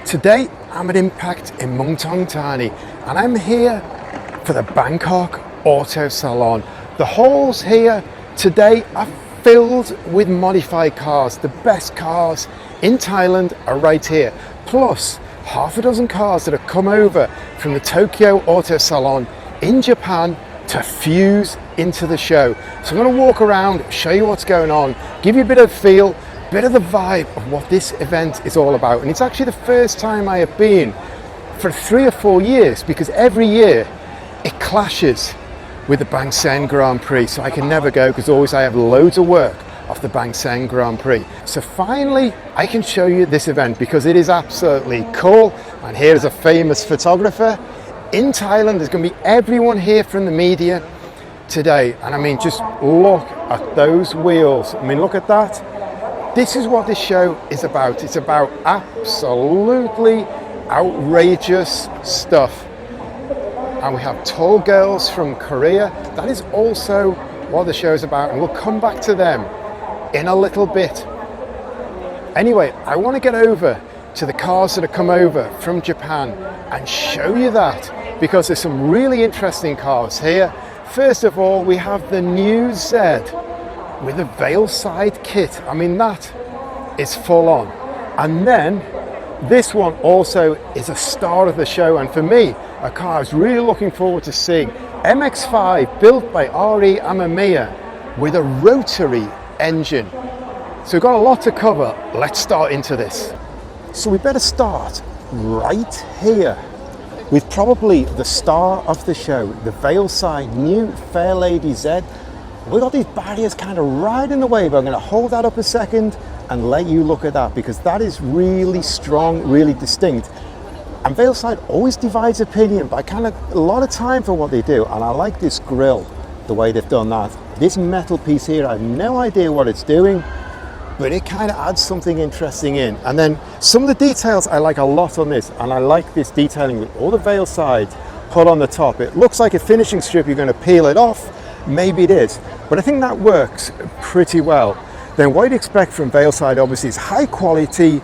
Today I'm at Impact in Muangthong Thani and I'm here for the Bangkok Auto Salon. The halls here today are filled with modified cars. The best cars in Thailand are right here. Plus half a dozen cars that have come over from the Tokyo Auto Salon in Japan to fuse into the show. So I'm going to walk around, show you what's going on, give you a bit of feel, bit of the vibe of what this event is all about. And it's actually the first time I have been for 3 or 4 years, because every year it clashes with the Bang Seng Grand Prix, so I can never go because always I have loads of work off the Bang Seng Grand Prix. So finally I can show you this event because it is absolutely cool. And here's a famous photographer in Thailand. There's going to be everyone here from the media today, and I mean, just look at those wheels. I mean, look at that. This is what this show is about. It's about absolutely outrageous stuff. And we have tall girls from Korea. That is also what the show is about, and we'll come back to them in a little bit. Anyway, I want to get over to the cars that have come over from Japan and show you that, because there's some really interesting cars here. First of all, we have the new Z with a veil side kit. I mean, that is full on. And then this one also is a star of the show, and for me, a car I was really looking forward to seeing. MX-5 built by Ari Amamiya with a rotary engine. So we've got a lot to cover. Let's start into this. So we better start right here with probably the star of the show, the veil side new Fairlady Z. We've got these barriers kind of right in the way, but I'm going to hold that up a second and let you look at that, because that is really strong, really distinct. And Veilside always divides opinion, but I kind of a lot of time for what they do, and I like this grille, the way they've done that. This metal piece here, I have no idea what it's doing, but it kind of adds something interesting in. And then some of the details I like a lot on this, and I like this detailing with all the veil sides put on the top. It looks like a finishing strip, you're going to peel it off. Maybe it is, but I think that works pretty well. Then what you'd expect from Veilside obviously is high quality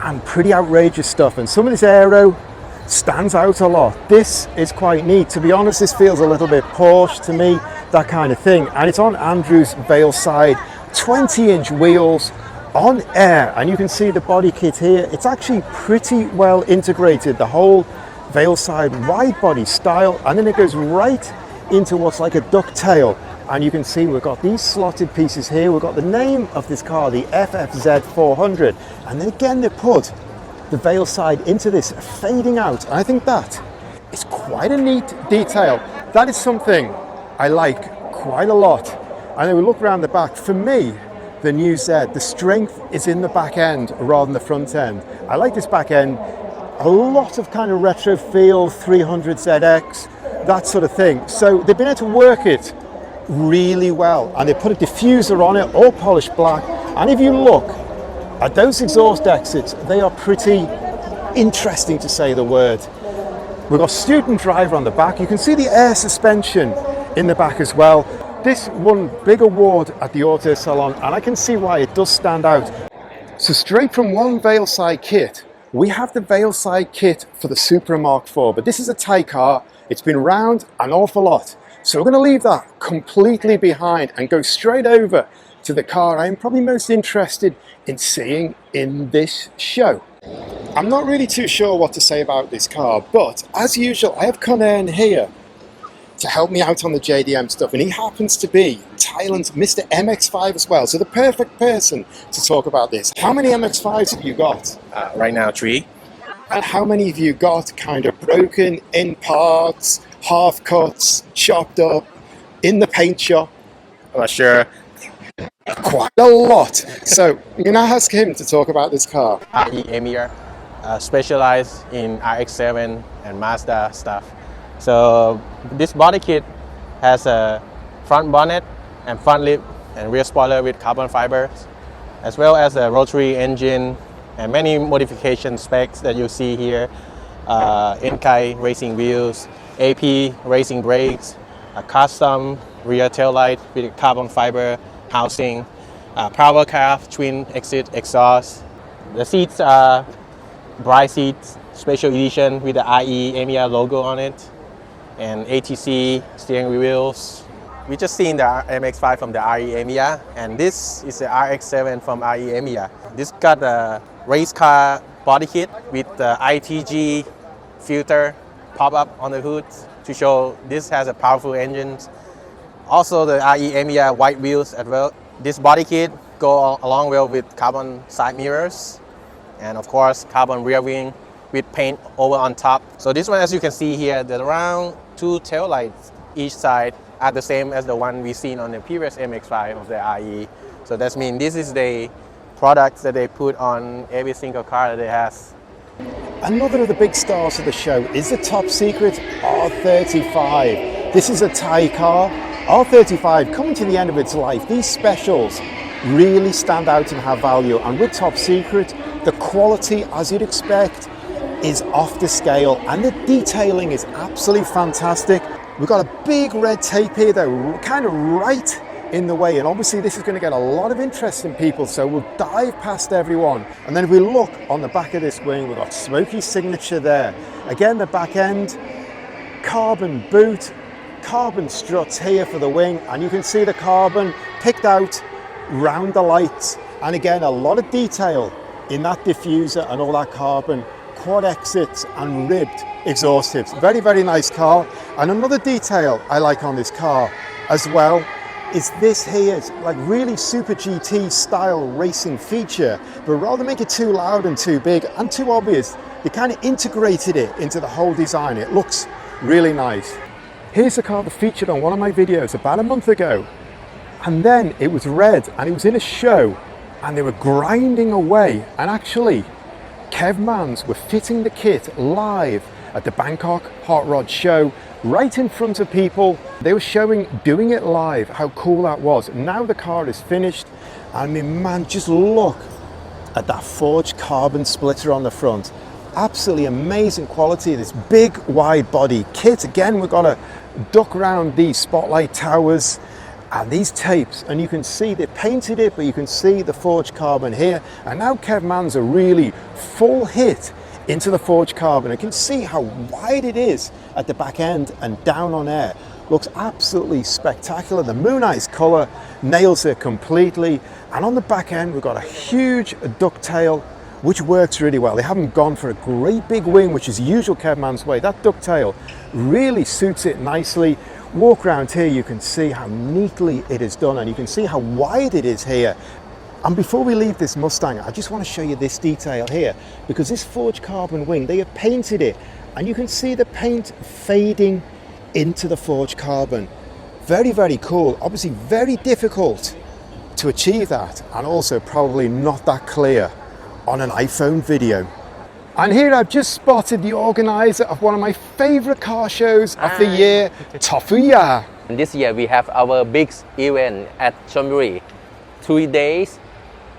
and pretty outrageous stuff, and some of this aero stands out a lot. This is quite neat. To be honest, this feels a little bit Porsche to me, that kind of thing. And it's on Andrew's Veilside 20-inch wheels on air, and you can see the body kit here. It's actually pretty well integrated, the whole Veilside wide body style, and then it goes right into what's like a ducktail, and you can see we've got these slotted pieces here. We've got the name of this car, the FFZ 400, and then again they put the veil side into this fading out, and I think that is quite a neat detail. That is something I like quite a lot. And then we look around the back. For me, the new Z, the strength is in the back end rather than the front end. I like this back end, a lot of kind of retro feel, 300ZX, that sort of thing. So they've been able to work it really well, and they put a diffuser on it, all polished black. And if you look at those exhaust exits, they are pretty interesting, to say the word. We've got student driver on the back. You can see the air suspension in the back as well. This won big award at the Auto Salon, and I can see why it does stand out. So straight from one Veilside kit, we have the Veilside kit for the Supra Mark IV, but this is a Thai car. It's been around an awful lot. So we're going to leave that completely behind and go straight over to the car I'm probably most interested in seeing in this show. I'm not really too sure what to say about this car, but as usual, I have Conan here to help me out on the JDM stuff, and he happens to be Thailand's Mr. MX-5 as well, so the perfect person to talk about this. How many MX-5s have you got? Right now, 3. And how many have you got kind of broken, in parts, half cuts, chopped up, in the paint shop? I'm not sure. Quite a lot. So I'm going to ask him to talk about this car. RE Emir, specialized in RX-7 and Mazda stuff. So this body kit has a front bonnet and front lip and rear spoiler with carbon fibers, as well as a rotary engine and many modification specs that you see here. Inkai racing wheels, AP racing brakes, a custom rear tail light with carbon fiber housing, power craft twin exit exhaust. The seats are bride seats, special edition with the IE EMEA logo on it, and ATC steering wheels. We just seen the MX-5 from the RE EMEA, and this is the RX-7 from RE EMEA. This got a race car body kit with the ITG filter pop-up on the hood to show this has a powerful engine. Also the RE EMEA white wheels as well. This body kit go along well with carbon side mirrors, and of course carbon rear wing with paint over on top. So this one, as you can see here, there's around 2 tail lights each side are the same as the one we seen on the previous MX-5 of the RE. So that means this is the products that they put on every single car that it has. Another of the big stars of the show is the top secret R35. This is a Thai car. R35 coming to the end of its life. These specials really stand out and have value, and with top secret, the quality, as you'd expect, is off the scale, and the detailing is absolutely fantastic. We've got a big red tape here though, kind of right in the way, and obviously this is going to get a lot of interest in people, so we'll dive past everyone. And then if we look on the back of this wing, we've got Smokey's signature there. Again, the back end, carbon boot, carbon struts here for the wing, and you can see the carbon picked out round the lights, and again a lot of detail in that diffuser and all that carbon, quad exits and ribbed exhaust tips. Very, very nice car. And another detail I like on this car as well is this here. It's like really super GT style racing feature, but rather than make it too loud and too big and too obvious, they kind of integrated it into the whole design. It looks really nice. Here's a car that featured on one of my videos about a month ago, and then it was red and it was in a show and they were grinding away, and actually Kev Mans were fitting the kit live at the Bangkok Hot Rod Show right in front of people. They were doing it live, how cool that was. Now the car is finished, and I mean, man, just look at that forged carbon splitter on the front. Absolutely amazing quality. This big wide body kit. Again, we've got to duck around these spotlight towers and these tapes, and you can see they painted it, but you can see the forged carbon here. And now Kev Mans are really full hit into the forged carbon. You can see how wide it is at the back end and down on air. Looks absolutely spectacular. The Moon Ice color nails it completely. And on the back end, we've got a huge ducktail, which works really well. They haven't gone for a great big wing, which is usual Kev Mans way. That ducktail really suits it nicely. Walk around here, you can see how neatly it is done, and you can see how wide it is here. And before we leave this Mustang, I just want to show you this detail here, because this forged carbon wing, they have painted it, and you can see the paint fading into the forged carbon. Very, very cool. Obviously very difficult to achieve that, and also probably not that clear on an iPhone video. And here I've just spotted the organizer of one of my favorite car shows of the year, Tofuya. This year we have our big event at Chonburi. 3 days.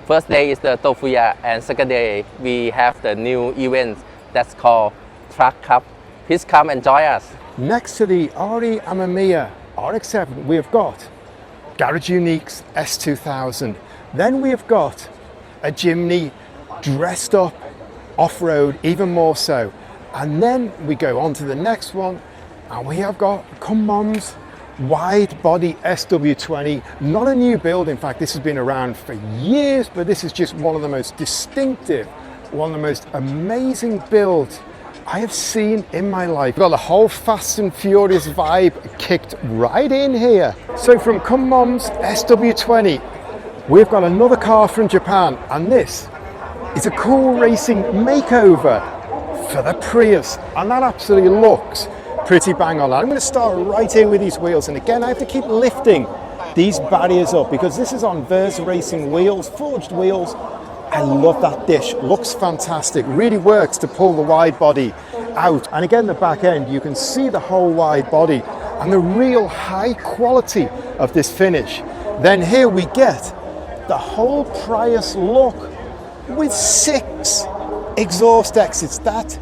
First day is the Tofuya, and second day we have the new event that's called Truck Cup. Please come and join us. Next to the RE EMEA RX-7, we have got Garage Unique's S2000. Then we have got a Jimny dressed up off-road, even more so. And then we go on to the next one, and we have got Cummins wide body SW20, not a new build. In fact, this has been around for years, but this is just one of the most distinctive, one of the most amazing builds I have seen in my life. We've got the whole Fast and Furious vibe kicked right in here. So from Cummins SW20, we've got another car from Japan, and this is a cool racing makeover for the Prius, and that absolutely looks pretty bang on. I'm going to start right here with these wheels, and again I have to keep lifting these barriers up because this is on Vers Racing wheels, forged wheels. I love that dish, looks fantastic, really works to pull the wide body out. And again, the back end, you can see the whole wide body and the real high quality of this finish. Then here we get the whole Prius look with 6 exhaust exits. That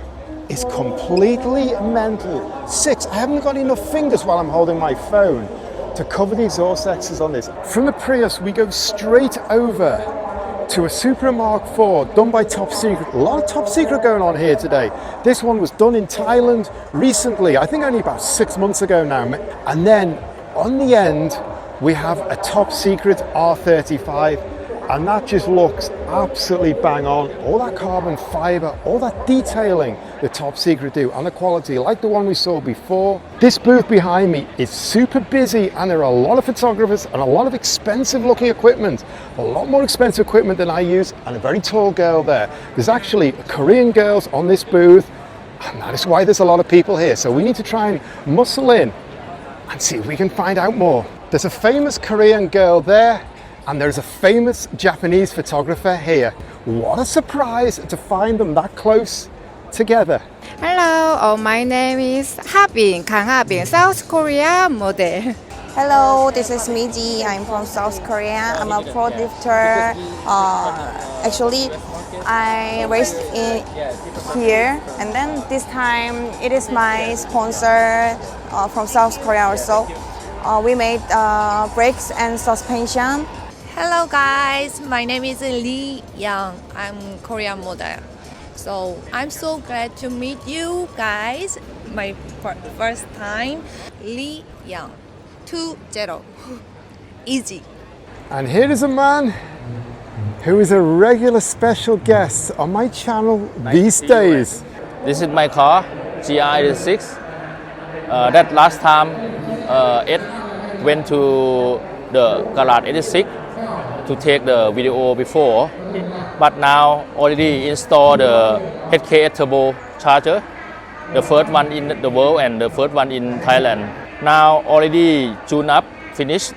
is completely mental. 6. I haven't got enough fingers while I'm holding my phone to cover the exhaust exits on this. From the Prius, we go straight over to a Supra Mark IV done by Top Secret. A lot of Top Secret going on here today. This one was done in Thailand recently, I think only about 6 months ago now. And then on the end, we have a Top Secret R35, and that just looks absolutely bang on. All that carbon fiber, all that detailing the Top Secret do, and the quality like the one we saw before. This booth behind me is super busy, and there are a lot of photographers and a lot of expensive looking equipment, a lot more expensive equipment than I use, and a very tall girl there. There's actually Korean girls on this booth, and that is why there's a lot of people here. So we need to try and muscle in and see if we can find out more. There's a famous Korean girl there, and there's a famous Japanese photographer here. What a surprise to find them that close together. Hello, my name is Habin, Kang Habin, South Korea model. Hello, this is Miji. I'm from South Korea. I'm a producer. Actually, I raised in here, and then this time it is my sponsor from South Korea also. We made brakes and suspension. Hello guys, my name is Lee Young. I'm Korean model. So I'm so glad to meet you guys. My first time, Lee Young, 20. Easy. And here is a man who is a regular special guest on my channel these days. This is my car, GR86. That last time it went to the garage 86 to take the video before, but now already installed the HKS turbo charger, the first one in the world and the first one in Thailand. Now already tune up, finished,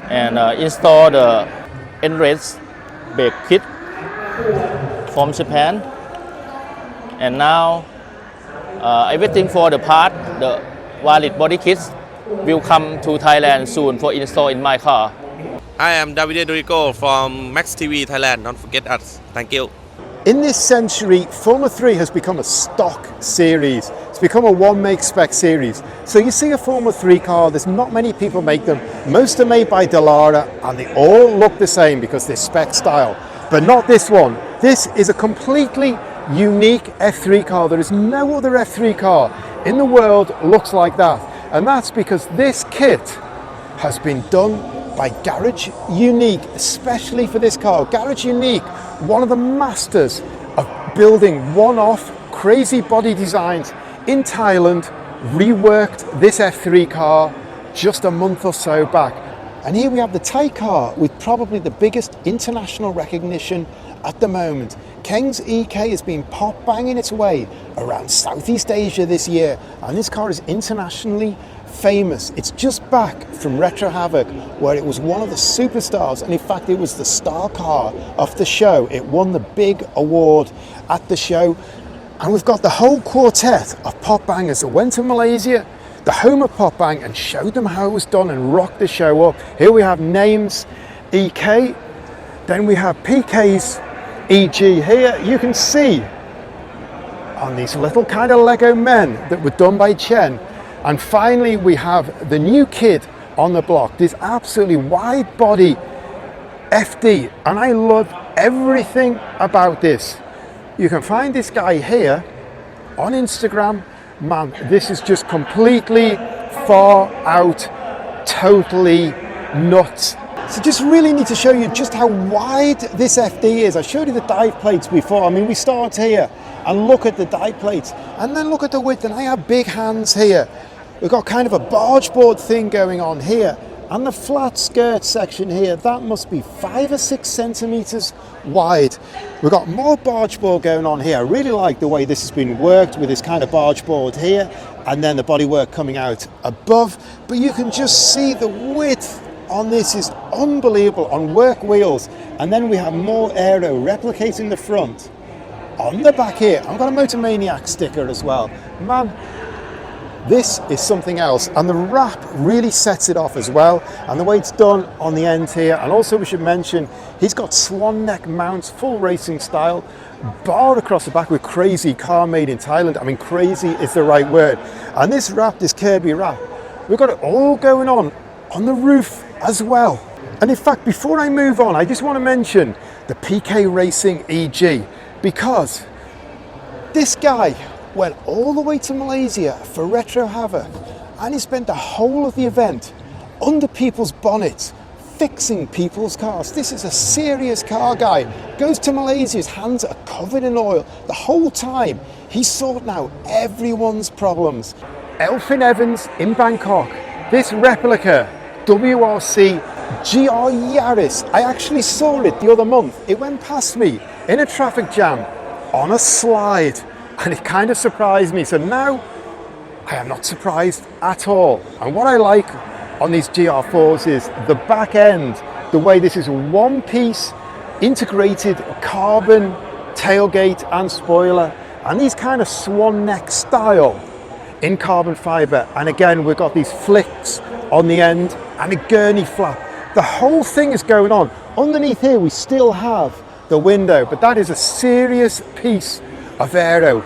and install the Enrage brake kit from Japan. And now everything for the part, the valid body kits will come to Thailand soon for install in my car. I am Davide Dorico from Max TV Thailand. Don't forget us. Thank you. In this century, Formula 3 has become a stock series. It's become a one-make spec series. So you see a Formula 3 car, there's not many people make them. Most are made by Dallara, and they all look the same because they're spec style. But not this one. This is a completely unique F3 car. There is no other F3 car in the world looks like that. And that's because this kit has been done by Garage Unique, especially for this car. Garage Unique, one of the masters of building one-off crazy body designs in Thailand, reworked this F3 car just a month or so back. And here we have the Thai car with probably the biggest international recognition at the moment. Keng's EK has been pop banging its way around Southeast Asia this year, and this car is internationally famous. It's just back from Retro Havoc, where it was one of the superstars, and in fact it was the star car of the show. It won the big award at the show, and we've got the whole quartet of pop bangers that went to Malaysia, the home of pop bang, and showed them how it was done and rocked the show up. Here we have Name's EK, then we have PK's EG here. You can see on these little kind of Lego men that were done by Chen. And finally, we have the new kid on the block, this absolutely wide body FD. And I love everything about this. You can find this guy here on Instagram. Man, this is just completely far out, totally nuts. So just really need to show you just how wide this FD is. I showed you the dive plates before. I mean, we start here and look at the dive plates and then look at the width, and I have big hands here. We've got kind of a barge board thing going on here, and the flat skirt section here, that must be 5 or 6 centimeters wide. We've got more barge board going on here. I really like the way this has been worked with this kind of barge board here, and then the bodywork coming out above. But you can just see the width on this is unbelievable on work wheels. And then we have more aero replicating the front. On the back here, I've got a Motor Maniac sticker as well. Man, this is something else, and the wrap really sets it off as well, and the way it's done on the end here. And also we should mention he's got swan neck mounts, full racing style, bar across the back with crazy car made in Thailand. I mean, crazy is the right word. And this wrap, this Kirby wrap, we've got it all going on the roof as well. And in fact, before I move on, I just want to mention the PK Racing EG, because this guy went all the way to Malaysia for Retro Havoc, and he spent the whole of the event under people's bonnets, fixing people's cars. This is a serious car guy. Goes to Malaysia, his hands are covered in oil. The whole time, he's sorting out everyone's problems. Elfyn Evans in Bangkok. This replica WRC GR Yaris, I actually saw it the other month. It went past me in a traffic jam on a slide, and it kind of surprised me. So now I am not surprised at all. And what I like on these GR4s is the back end, the way this is one piece integrated carbon tailgate and spoiler, and these kind of swan neck style in carbon fiber. And again, we've got these flicks on the end and a gurney flap. The whole thing is going on. Underneath here, we still have the window, but that is a serious piece of aero.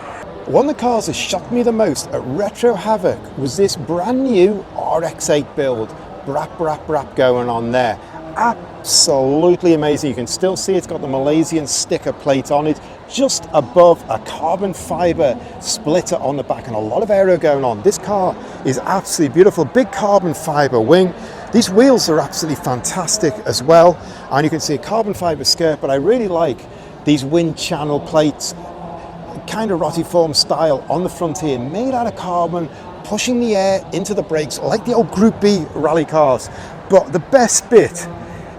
One of the cars that shocked me the most at Retro Havoc was this brand new RX-8 build. Brap going on there. Absolutely amazing. You can still see it's got the Malaysian sticker plate on it, just above a carbon fiber splitter on the back, and a lot of aero going on. This car is absolutely beautiful. Big carbon fiber wing. These wheels are absolutely fantastic as well, and you can see a carbon fiber skirt, but I really like these wind channel plates, kind of rotiform style on the front here, made out of carbon, pushing the air into the brakes like the old Group B rally cars. But the best bit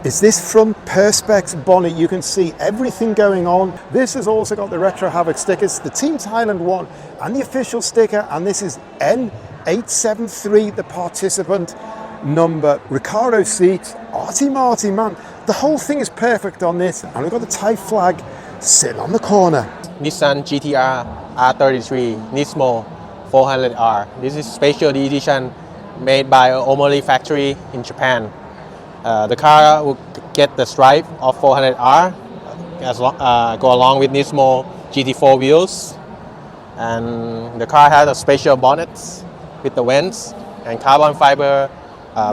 is this front Perspex bonnet. You can see everything going on. This has also got the Retro Havoc stickers, the Team Thailand one, and the official sticker, and this is N873, the participant number. Ricardo seats, arty marty, man. The whole thing is perfect on this, and we've got the Thai flag sitting on the corner. Nissan GTR R33 Nismo 400R. This is special edition made by Omori factory in Japan. The car will get the stripe of 400R go along with Nismo GT4 wheels, and the car has a special bonnet with the vents and carbon fiber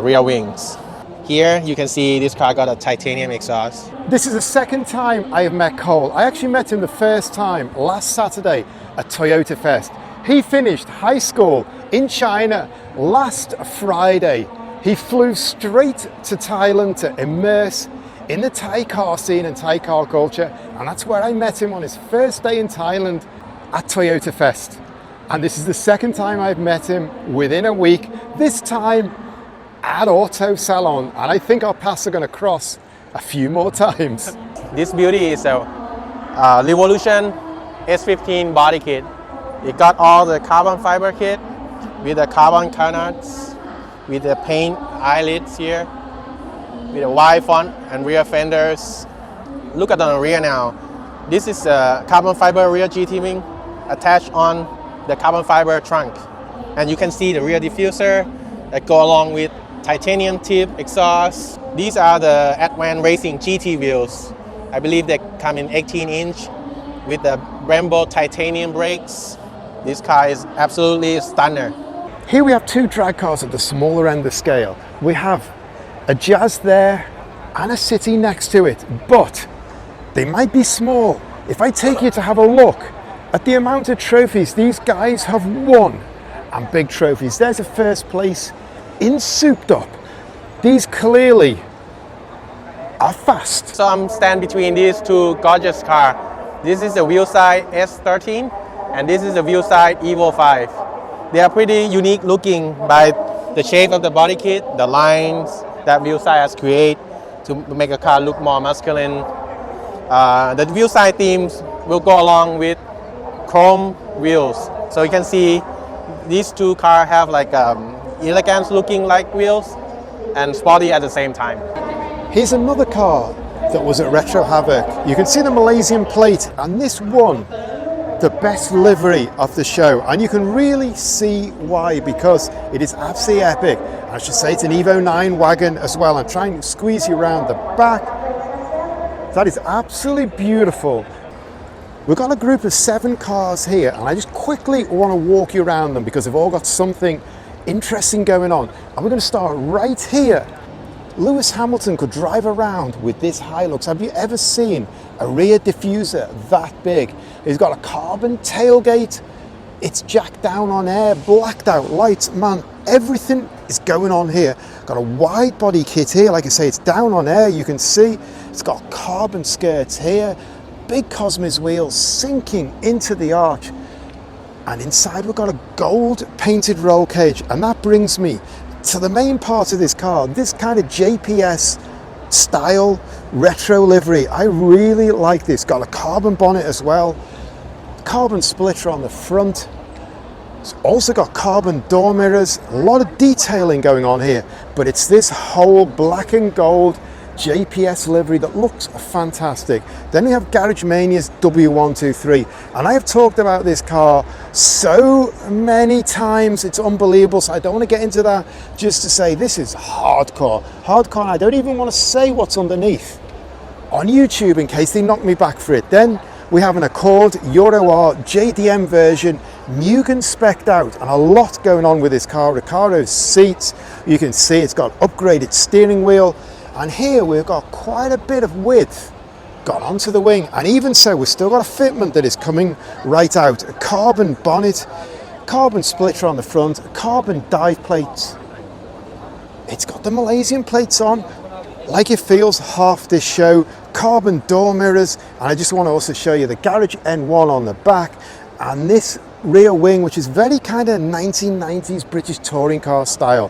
rear wings. Here you can see this car got a titanium exhaust. This is the second time I have met Cole. I actually met him the first time last Saturday at Toyota Fest. He finished high school in China last Friday. He flew straight to Thailand to immerse in the Thai car scene and Thai car culture, and that's where I met him on his first day in Thailand at Toyota Fest. And this is the second time I've met him within a week, this time at Auto Salon, and I think our paths are going to cross a few more times. This beauty is a Revolution S15 body kit. It got all the carbon fiber kit with the carbon canards, with the paint eyelids here, with a wide front and rear fenders. Look at the rear now. This is a carbon fiber rear GT wing attached on the carbon fiber trunk. And you can see the rear diffuser that go along with titanium tip exhaust. These are the Advanced Racing GT wheels. I believe they come in 18-inch with the Brembo titanium brakes. This car is absolutely stunner. Here we have two drag cars at the smaller end of the scale. We have a Jazz there and a City next to it, but they might be small. If I take you to have a look at the amount of trophies these guys have won, and big trophies. There's a first place in Souped Up. These clearly are fast. So I'm standing between these two gorgeous cars. This is the wheelside S13 and this is the wheelside Evo 5. They are pretty unique looking by the shape of the body kit, the lines that wheelside has created to make a car look more masculine. The wheelside themes will go along with chrome wheels. So you can see these two cars have like elegant looking like wheels and sporty at the same time. Here's another car that was at Retro Havoc. You can see the Malaysian plate, and this won the best livery of the show, and you can really see why, because it is absolutely epic. I should say it's an Evo 9 wagon as well. I'm trying to squeeze you around the back. That is absolutely beautiful. We've got a group of 7 cars here, and I just quickly want to walk you around them because they've all got something interesting going on. And we're going to start right here Lewis Hamilton could drive around with this Hilux. Have you ever seen a rear diffuser that big? It's got a carbon tailgate. It's jacked down on air, blacked out lights. Man, everything is going on here. Got a wide body kit here. Like I say, it's down on air. You can see it's got carbon skirts here. Big Cosmos wheels sinking into the arch. And inside we've got a gold painted roll cage. And that brings me to the main part of this car. This kind of JPS style retro livery. I really like this. Got a carbon bonnet as well. Carbon splitter on the front. It's also got carbon door mirrors. A lot of detailing going on here. But it's this whole black and gold JPS livery that looks fantastic. Then we have Garage Mania's W123, and I have talked about this car so many times, it's unbelievable, so I don't want to get into that. Just to say this is hardcore. I don't even want to say what's underneath on YouTube in case they knock me back for it. Then we have an Accord Euro R JDM version, Mugen spec'd out, and a lot going on with this car. Ricardo's seats, you can see it's got upgraded steering wheel. And here we've got quite a bit of width got onto the wing, and even so we've still got a fitment that is coming right out. A carbon bonnet, carbon splitter on the front, carbon dive plates. It's got the Malaysian plates on, like it feels half this show. Carbon door mirrors, and I just want to also show you the Garage N1 on the back, and this rear wing, which is very kind of 1990s British touring car style.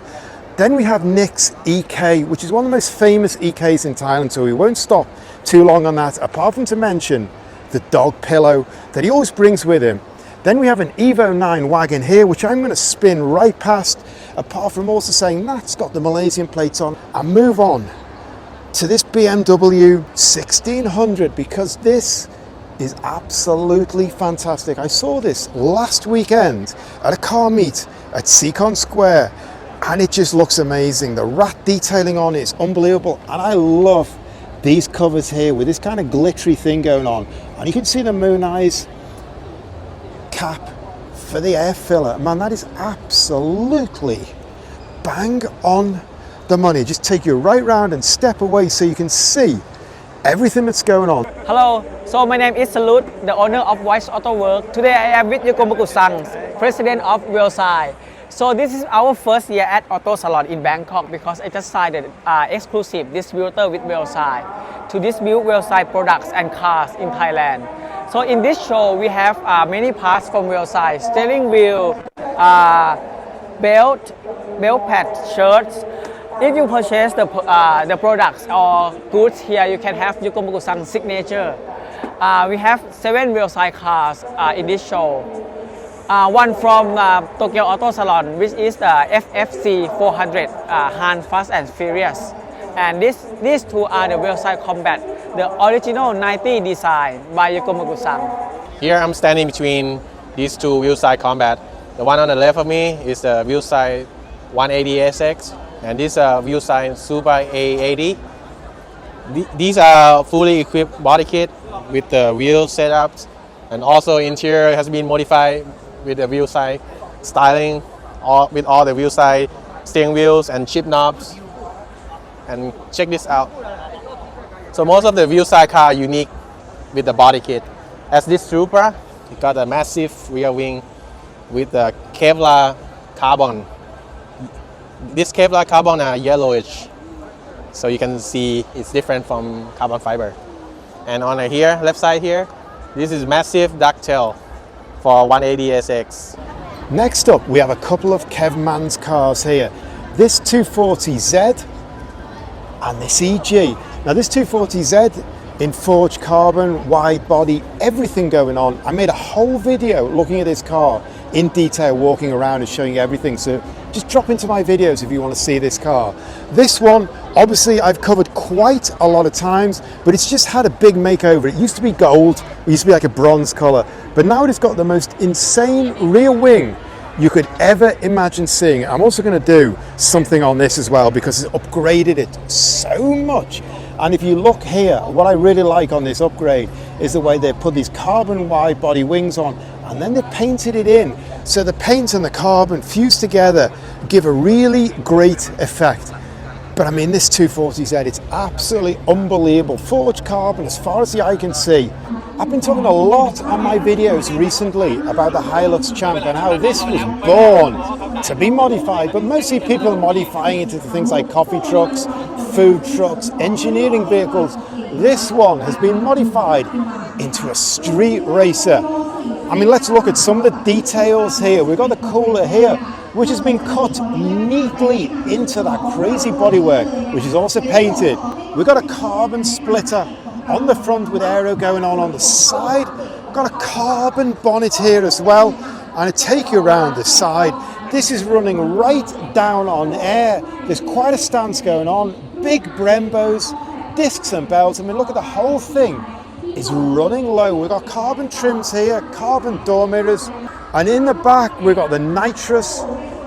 Then we have Nick's EK, which is one of the most famous EKs in Thailand, so we won't stop too long on that, apart from to mention the dog pillow that he always brings with him. Then we have an Evo 9 wagon here, which I'm going to spin right past, apart from also saying that's got the Malaysian plates on, and move on to this BMW 1600, because this is absolutely fantastic. I saw this last weekend at a car meet at Seacon Square, and it just looks amazing. The rat detailing on it is unbelievable, and I love these covers here with this kind of glittery thing going on. And you can see the Moon Eyes cap for the air filler. Man, that is absolutely bang on the money. Just take you right round and step away so you can see everything that's going on. Hello, so my name is Salon, the owner of Wise Auto Work. Today I am with Yukomuku-san, president of Wheelside. So this is our first year at Auto Salon in Bangkok, because I just signed an exclusive distributor with Wheelside to distribute Wheelside products and cars in Thailand. So in this show we have many parts from Wheelside: steering wheel, belt pad, shirts. If you purchase the products or goods here, you can have Yukomuku-san signature. We have 7 Wheelside cars in this show. One from Tokyo Auto Salon, which is the FFC 400 Han Fast and Furious. And these two are the Wheelside Combat, the original 90 design by Yukomuku-san. Here I'm standing between these two Wheelside Combat. The one on the left of me is the Wheelside 180SX, and this Wheelside Super A80. These are fully equipped body kit with the wheel setups, and also interior has been modified with the Wheelside styling, with all the Wheelside steering wheels and chip knobs. And check this out. So most of the Wheelside car are unique with the body kit. As this Supra, it got a massive rear wing with the Kevlar carbon. This Kevlar carbon are yellowish, so you can see it's different from carbon fiber. And on here, left side here, this is massive ducktail for 180SX. Next up, we have a couple of Kevman's cars here. This 240Z and this EG. Now this 240Z in forged carbon, wide body, everything going on. I made a whole video looking at this car in detail, walking around and showing you everything. So just drop into my videos if you want to see this car. This one, obviously I've covered quite a lot of times, but it's just had a big makeover. It used to be gold, it used to be like a bronze color, but now it's got the most insane rear wing you could ever imagine seeing. I'm also going to do something on this as well because it's upgraded it so much. And if you look here, what I really like on this upgrade is the way they put these carbon wide body wings on, and then they painted it in. So the paint and the carbon fused together give a really great effect. But I mean, this 240Z, it's absolutely unbelievable. Forged carbon as far as the eye can see. I've been talking a lot on my videos recently about the Hilux Champ and how this was born to be modified, but mostly people are modifying it into things like coffee trucks, food trucks, engineering vehicles. This one has been modified into a street racer. I mean, let's look at some of the details here. We've got the cooler here, which has been cut neatly into that crazy bodywork, which is also painted. We've got a carbon splitter on the front with aero going on the side. Got a carbon bonnet here as well, and I take you around the side. This is running right down on air. There's quite a stance going on, big Brembos, discs and belts. I mean, look at the whole thing is running low. We've got carbon trims here, carbon door mirrors, and in the back we've got the nitrous,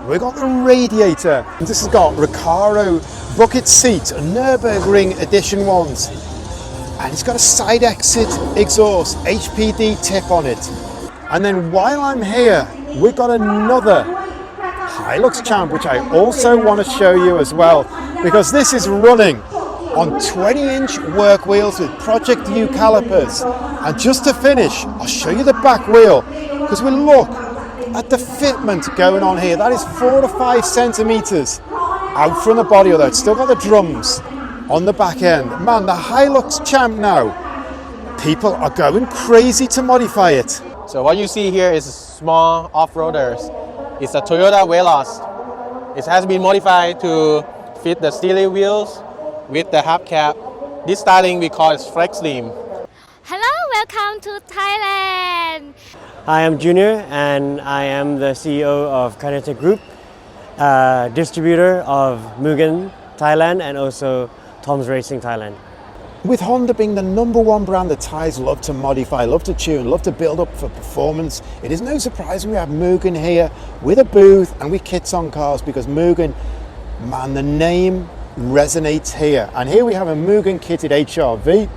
we've got the radiator. This has got Recaro bucket seats, Nürburgring edition ones, and it's got a side exit exhaust, HPD tip on it. And then while I'm here, we've got another Hilux Champ, which I also want to show you as well, because this is running on 20-inch work wheels with Project U calipers. And just to finish, I'll show you the back wheel, because we look at the fitment going on here. That is 4 to 5 centimeters out from the body, although it's still got the drums on the back end. Man, the Hilux Champ now, people are going crazy to modify it. So what you see here is small off-roaders. It's a Toyota Veloz. It has been modified to fit the steering wheels with the hubcap. This styling we call it Flex Slim. Hello, welcome to Thailand. I am Junior and I am the CEO of Kinetic Group, distributor of Mugen Thailand and also Tom's Racing Thailand. With Honda being the #1 brand that Thais love to modify, love to tune, love to build up for performance, it is no surprise we have Mugen here with a booth and with kits on cars, because Mugen, man, the name resonates here. And here we have a Mugen kitted HRV.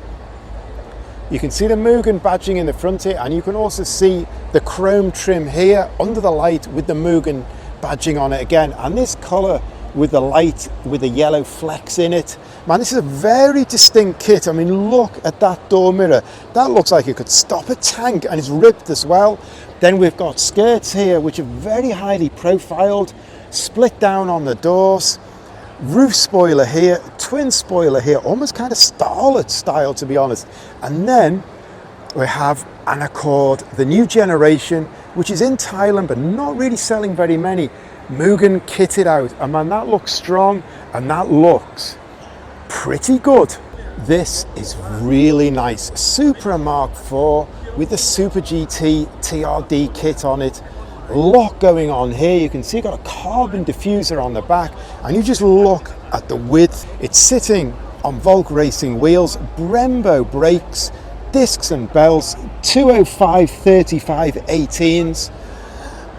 You can see the Mugen badging in the front here, and you can also see the chrome trim here under the light with the Mugen badging on it again. And this colour with the light with the yellow flecks in it. Man, this is a very distinct kit. I mean, look at that door mirror. That looks like it could stop a tank, and it's ripped as well. Then we've got skirts here, which are very highly profiled, split down on the doors. Roof spoiler here, twin spoiler here, almost kind of starlet style, to be honest. And then we have an Accord, the new generation, which is in Thailand but not really selling very many. Mugen kitted out, and man, that looks strong and that looks pretty good. This is really nice. Supra Mark IV with the Super GT TRD kit on it. A lot going on here. You can see you've got a carbon diffuser on the back, and you just look at the width. It's sitting on Volk Racing wheels, Brembo brakes, discs and belts, 205/35 18s.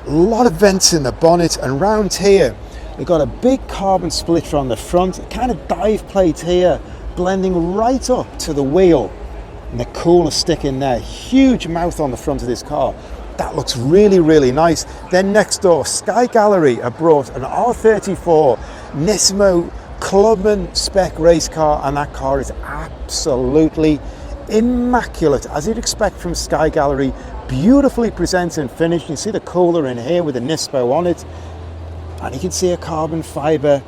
A lot of vents in the bonnet, and round here we've got a big carbon splitter on the front, kind of dive plate here, blending right up to the wheel, and the cooler stick in there. Huge mouth on the front of this car. That looks really, really nice. Then next door, Sky Gallery have brought an R34 Nismo Clubman spec race car, and that car is absolutely immaculate, as you'd expect from Sky Gallery. Beautifully presented and finished. You see the cooler in here with a Nismo on it, and you can see a carbon fibre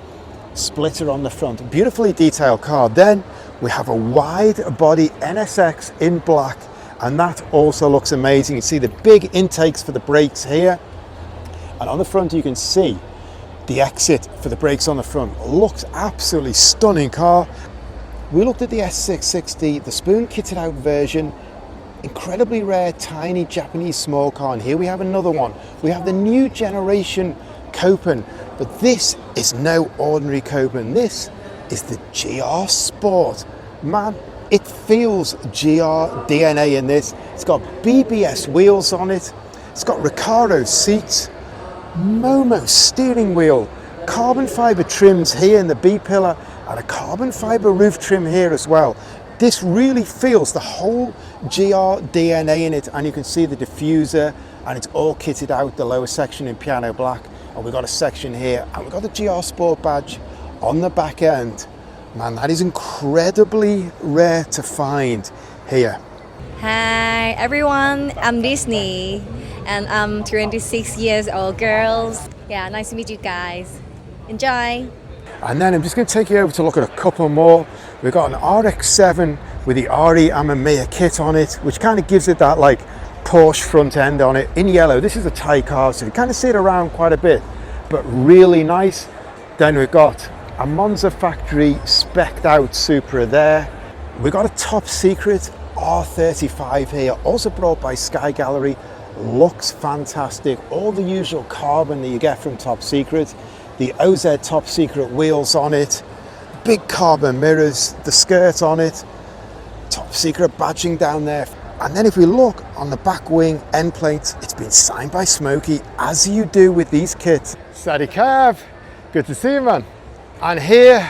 splitter on the front. Beautifully detailed car. Then we have a wide body NSX in black, and that also looks amazing. You see the big intakes for the brakes here, and on the front you can see the exit for the brakes on the front. Looks absolutely stunning car. We looked at the S660, the spoon kitted out version, incredibly rare tiny Japanese small car, and here we have another one. We have the new generation Copen, but this is no ordinary Copen. This is the GR Sport. Man, it feels GR DNA in this. It's got BBS wheels on it. It's got Recaro seats, Momo steering wheel, carbon fibre trims here in the B pillar, and a carbon fibre roof trim here as well. This really feels the whole GR DNA in it, and you can see the diffuser, and it's all kitted out, the lower section in piano black, and we've got a section here, and we've got the GR Sport badge on the back end. Man, that is incredibly rare to find here. Hi everyone, I'm Disney and I'm 26 years old girls. Yeah, nice to meet you guys. Enjoy. And then I'm just going to take you over to look at a couple more. We've got an RX-7 with the RE Amamiya kit on it, which kind of gives it that like Porsche front end on it in yellow. This is a Thai car, so you kind of see it around quite a bit, but really nice. Then we've got a Monza factory spec'd out Supra there. We've got a top secret R35 here, also brought by Sky Gallery. Looks fantastic. All the usual carbon that you get from Top Secret. The OZ Top Secret wheels on it. Big carbon mirrors, the skirt on it. Top Secret badging down there. And then if we look on the back wing end plates, it's been signed by Smokey, as you do with these kits. Sadi Cav, good to see you, man. And here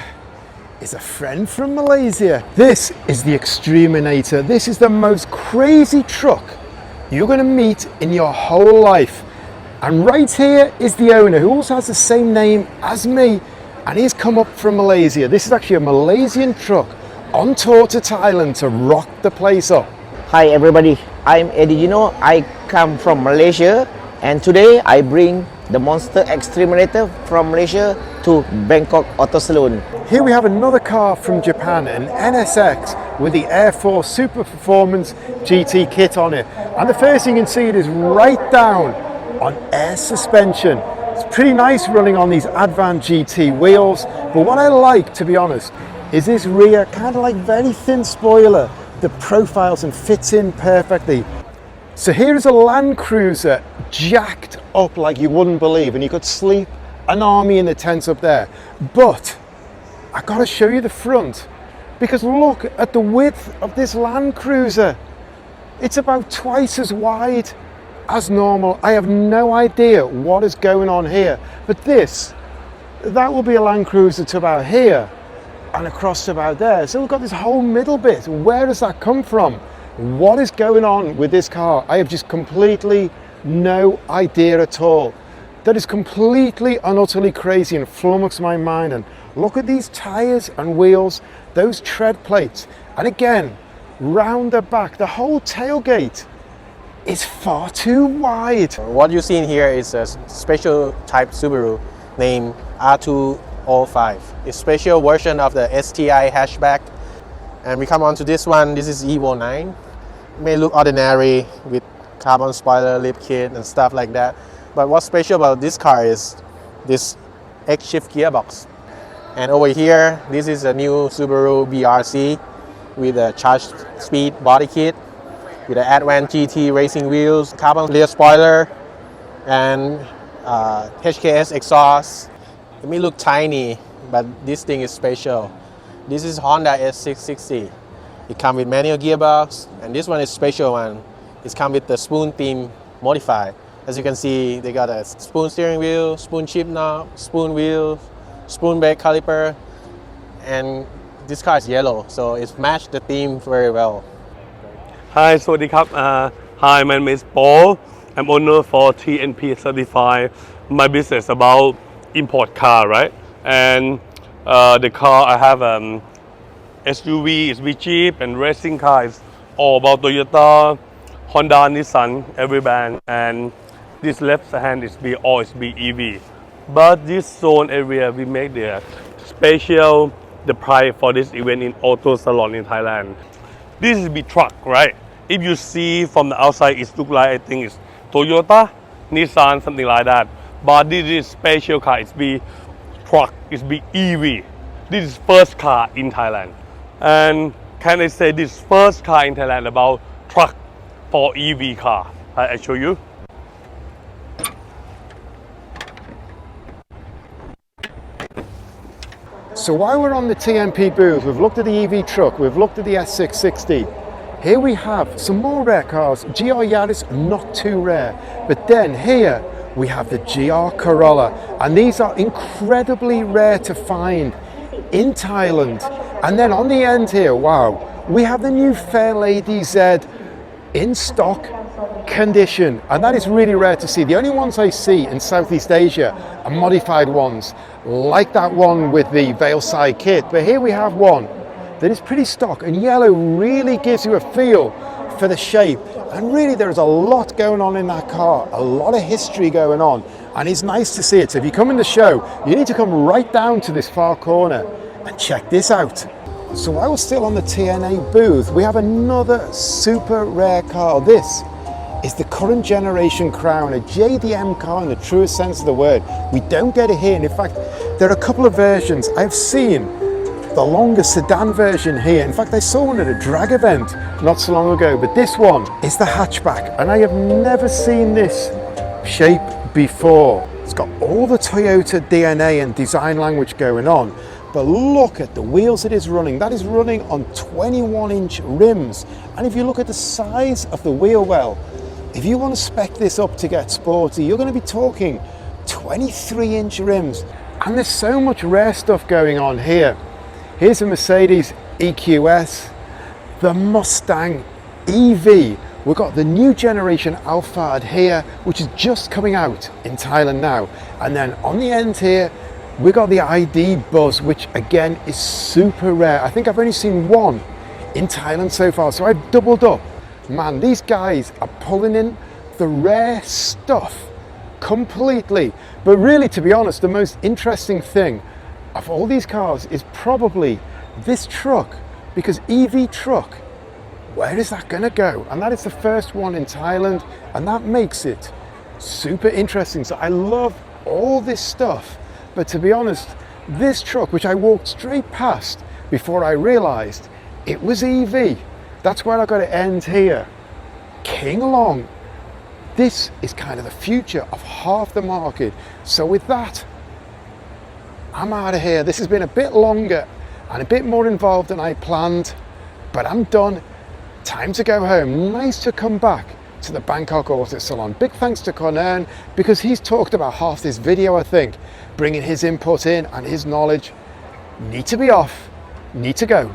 is a friend from Malaysia. This is the Extreminator. This is the most crazy truck you're going to meet in your whole life. And right here is the owner, who also has the same name as me, and he's come up from Malaysia. This is actually a Malaysian truck on tour to Thailand to rock the place up. Hi everybody, I'm Eddie Gino. I come from Malaysia, and today I bring the Monster Extreminator from Malaysia to Bangkok Auto Salon. Here we have another car from Japan, an NSX with the Air Force Super Performance GT kit on it. And the first thing you can see, it is right down on air suspension. It's pretty nice running on these Advan GT wheels. But what I like, to be honest, is this rear kind of like very thin spoiler that profiles and fits in perfectly. So here is a Land Cruiser jacked up like you wouldn't believe, and you could sleep an army in the tent up there. But I gotta show you the front, because look at the width of this Land Cruiser. It's about twice as wide as normal. I have no idea what is going on here, but that will be a Land Cruiser to about here and across to about there. So we've got this whole middle bit. Where does that come from? What is going on with this car? I have just completely no idea at all. That is completely and utterly crazy and flummoxed my mind. And look at these tires and wheels, those tread plates. And again, round the back, the whole tailgate is far too wide. What you see in here is a special type Subaru named R205. It's a special version of the STI hatchback. And we come on to this one. This is Evo 9. It may look ordinary with carbon spoiler, lip kit and stuff like that. But what's special about this car is this X-shift gearbox. And over here, this is a new Subaru BRZ with a charged speed body kit, with an Advan GT racing wheels, carbon rear spoiler, and HKS exhaust. It may look tiny, but this thing is special. This is Honda S660. It comes with manual gearbox, and this one is special one. It's come with the spoon theme modified. As you can see, they got a spoon steering wheel, spoon chip knob, spoon wheel, spoon brake caliper, and this car is yellow, so it's matched the theme very well. Hi, สวัสดีครับ Hi, my name is Paul. I'm owner for TNP Certified. My business about import car, right? And the car I have SUV, is Jeep, and racing car is all about Toyota, Honda, Nissan, every brand. And this left hand is all EV. But this zone area we make the special the price for this event in Auto Salon in Thailand. This is big truck, right? If you see from the outside, it looks like I think it's Toyota, Nissan, something like that. But this is special car. It's big truck. It's big EV. This is first car in Thailand. And can I say this first car in Thailand about truck for EV car? I show you. So while we're on the TMP booth, we've looked at the EV truck, we've looked at the S660. Here we have some more rare cars. GR Yaris, not too rare. But then here we have the GR Corolla. And these are incredibly rare to find in Thailand. And then on the end here, wow, we have the new Fairlady Z in stock. condition, and that is really rare to see. The only ones I see in Southeast Asia are modified ones, like that one with the veil side kit, but here we have one that is pretty stock, and yellow really gives you a feel for the shape. And really there is a lot going on in that car, a lot of history going on, and it's nice to see it. So if you come in the show, you need to come right down to this far corner and check this out. So while we're still on the TNA booth, we have another super rare car. This is the current generation Crown, a JDM car in the truest sense of the word. We don't get it here, and in fact there are a couple of versions. I've seen the longer sedan version here. In fact, I saw one at a drag event not so long ago, but this one is the hatchback, and I have never seen this shape before. It's got all the Toyota DNA and design language going on, but look at the wheels it is running. That is running on 21-inch rims, and if you look at the size of the wheel well, if you want to spec this up to get sporty, you're going to be talking 23-inch rims, and there's so much rare stuff going on here. Here's a Mercedes EQS, the Mustang EV. We've got the new generation Alphard here, which is just coming out in Thailand now. And then on the end here, we've got the ID Buzz, which again is super rare. I think I've only seen one in Thailand so far, so I've doubled up. Man, these guys are pulling in the rare stuff completely. But really, to be honest, the most interesting thing of all these cars is probably this truck, because EV truck, where is that gonna go? And that is the first one in Thailand, and that makes it super interesting. So I love all this stuff, but to be honest, this truck, which I walked straight past before I realized it was EV, that's where I got to end here. King Long, this is kind of the future of half the market. So with that, I'm out of here. This has been a bit longer and a bit more involved than I planned, but I'm done. Time to go home. Nice to come back to the Bangkok Auto Salon. Big thanks to Conern, because he's talked about half this video, I think, bringing his input in and his knowledge. Need to be off, need to go.